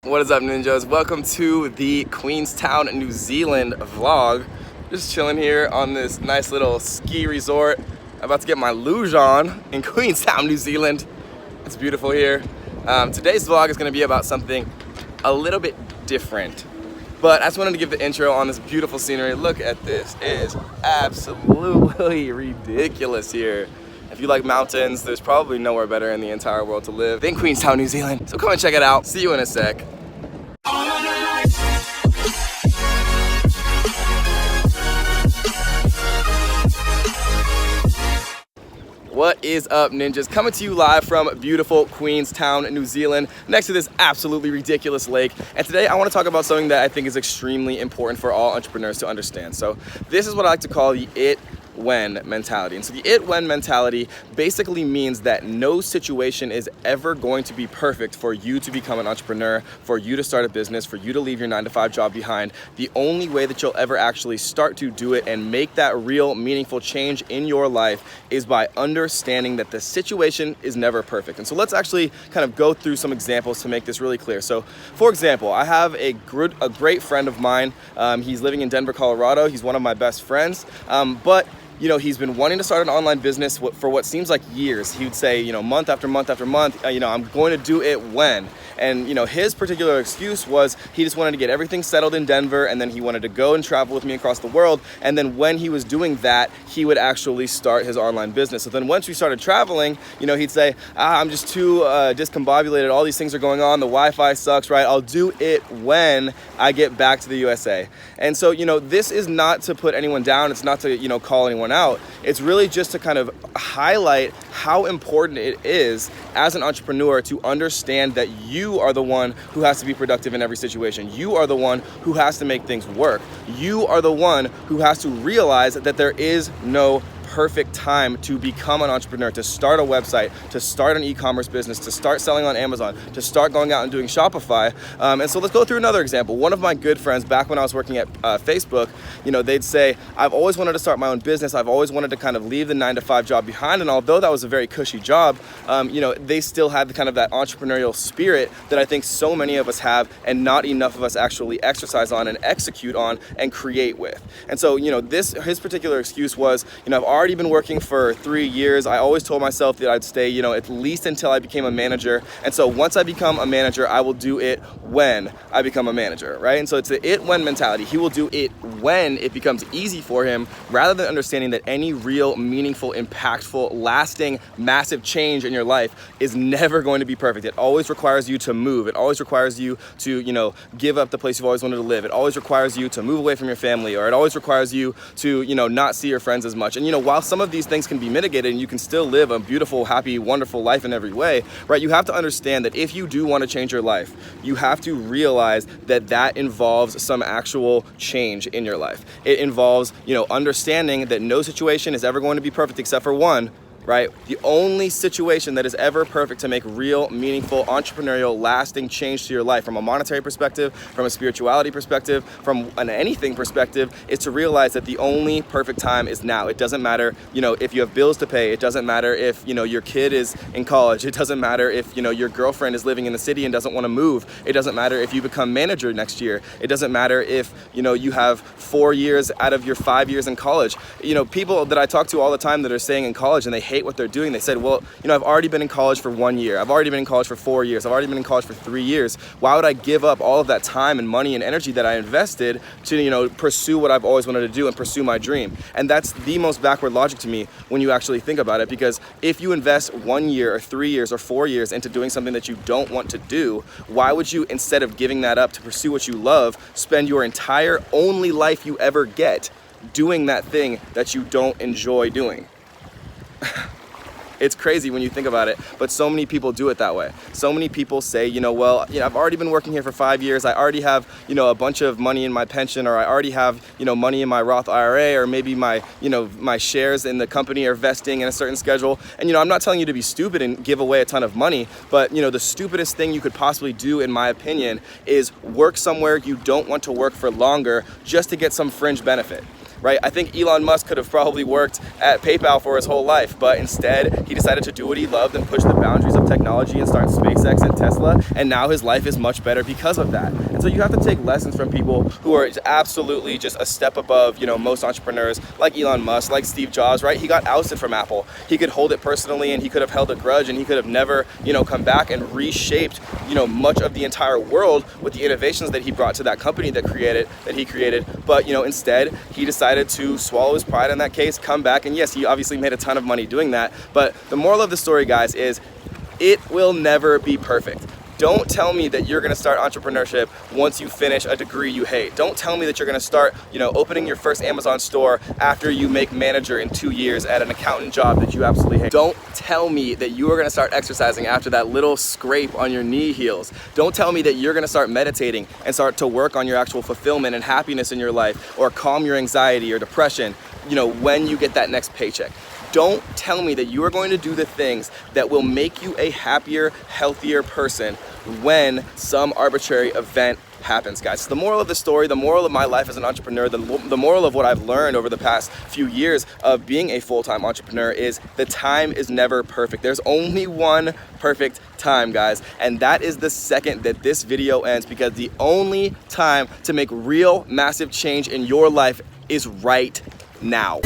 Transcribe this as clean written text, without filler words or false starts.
What is up, ninjas? Welcome to the Queenstown, New Zealand vlog. Just chilling here on this nice little ski resort. I'm about to get my luge on in Queenstown, New Zealand. It's beautiful here. Today's vlog is going to be about something a little bit different. But I just wanted to give the intro on this beautiful scenery. Look at this. It is absolutely ridiculous here. If you like mountains, there's probably nowhere better in the entire world to live than Queenstown, New Zealand. So come and check it out. See you in a sec. What is up, ninjas? Coming to you live from beautiful Queenstown, New Zealand, next to this absolutely ridiculous lake. And today I want to talk about something that I think is extremely important for all entrepreneurs to understand. So this is what I like to call the it-when mentality. And so the it-when mentality basically means that no situation is ever going to be perfect for you to become an entrepreneur, for you to start a business, for you to leave your 9-to-5 job behind. The only way that you'll ever actually start to do it and make that real meaningful change in your life is by understanding that the situation is never perfect. And so let's actually kind of go through some examples to make this really clear. So for example, I have a great friend of mine. He's living in Denver, Colorado. He's one of my best friends, but you know, he's been wanting to start an online business for what seems like years. He would say, you know, month after month after month, I'm going to do it when. And, you know, his particular excuse was he just wanted to get everything settled in Denver, and then he wanted to go and travel with me across the world. And then when he was doing that, he would actually start his online business. So then once we started traveling, you know, he'd say, I'm just too discombobulated. All these things are going on. The Wi-Fi sucks, right? I'll do it when I get back to the USA. And so, you know, this is not to put anyone down. It's not to, you know, call anyone out. It's really just to kind of highlight how important it is as an entrepreneur to understand that you are the one who has to be productive in every situation. You are the one who has to make things work. You are the one who has to realize that there is no perfect time to become an entrepreneur, to start a website, to start an e-commerce business, to start selling on Amazon, to start going out and doing Shopify. And so let's go through another example. One of my good friends, back when I was working at Facebook, you know, they'd say, I've always wanted to start my own business. I've always wanted to kind of leave the 9-to-5 job behind. And although that was a very cushy job, you know, they still had the kind of that entrepreneurial spirit that I think so many of us have and not enough of us actually exercise on and execute on and create with. And so, you know, his particular excuse was, you know, I've already been working for 3 years. I always told myself that I'd stay, you know, at least until I became a manager. And so once I become a manager, I will do it when I become a manager, right? And so it's the it-when mentality. He will do it when it becomes easy for him, rather than understanding that any real, meaningful, impactful, lasting, massive change in your life is never going to be perfect. It always requires you to move. It always requires you to, you know, give up the place you've always wanted to live. It always requires you to move away from your family, or it always requires you to, you know, not see your friends as much. And, you know, while some of these things can be mitigated and you can still live a beautiful, happy, wonderful life in every way, right? You have to understand that if you do want to change your life, you have to realize that that involves some actual change in your life. It involves, you know, understanding that no situation is ever going to be perfect except for one, right? The only situation that is ever perfect to make real, meaningful, entrepreneurial, lasting change to your life from a monetary perspective, from a spirituality perspective, from an anything perspective, is to realize that the only perfect time is now. It doesn't matter, you know, if you have bills to pay. It doesn't matter if, you know, your kid is in college. It doesn't matter if, you know, your girlfriend is living in the city and doesn't want to move. It doesn't matter if you become manager next year. It doesn't matter if, you know, you have 4 years out of your 5 years in college. You know, people that I talk to all the time that are staying in college and they hate what they're doing, they said, well, you know, I've already been in college for 1 year. I've already been in college for 4 years. I've already been in college for 3 years. Why would I give up all of that time and money and energy that I invested to, you know, pursue what I've always wanted to do and pursue my dream? And that's the most backward logic to me when you actually think about it, because if you invest 1 year or 3 years or 4 years into doing something that you don't want to do, why would you, instead of giving that up to pursue what you love, spend your entire only life you ever get doing that thing that you don't enjoy doing? It's crazy when you think about it, but so many people do it that way. So many people say, you know, well, you know, I've already been working here for 5 years. I already have, you know, a bunch of money in my pension, or I already have, you know, money in my Roth IRA, or maybe my, you know, my shares in the company are vesting in a certain schedule. And, you know, I'm not telling you to be stupid and give away a ton of money, but, you know, the stupidest thing you could possibly do, in my opinion, is work somewhere you don't want to work for longer just to get some fringe benefit. right? I think Elon Musk could have probably worked at PayPal for his whole life, but instead he decided to do what he loved and push the boundaries of technology and start SpaceX and Tesla, and now his life is much better because of that. And so you have to take lessons from people who are absolutely just a step above, you know, most entrepreneurs, like Elon Musk, like Steve Jobs, right? He got ousted from Apple. He could hold it personally, and he could have held a grudge, and he could have never, you know, come back and reshaped, you know, much of the entire world with the innovations that he brought to that company that he created. But, you know, instead he decided to swallow his pride in that case, come back, and yes, he obviously made a ton of money doing that. But the moral of the story, guys, is it will never be perfect. Don't tell me that you're gonna start entrepreneurship once you finish a degree you hate. Don't tell me that you're gonna start, you know, opening your first Amazon store after you make manager in 2 years at an accountant job that you absolutely hate. Don't tell me that you are gonna start exercising after that little scrape on your knee heals. Don't tell me that you're gonna start meditating and start to work on your actual fulfillment and happiness in your life, or calm your anxiety or depression, you know, when you get that next paycheck. Don't tell me that you are going to do the things that will make you a happier, healthier person when some arbitrary event happens, guys. So the moral of the story, the moral of my life as an entrepreneur, the moral of what I've learned over the past few years of being a full-time entrepreneur is the time is never perfect. There's only one perfect time, guys, and that is the second that this video ends, because the only time to make real massive change in your life is right now.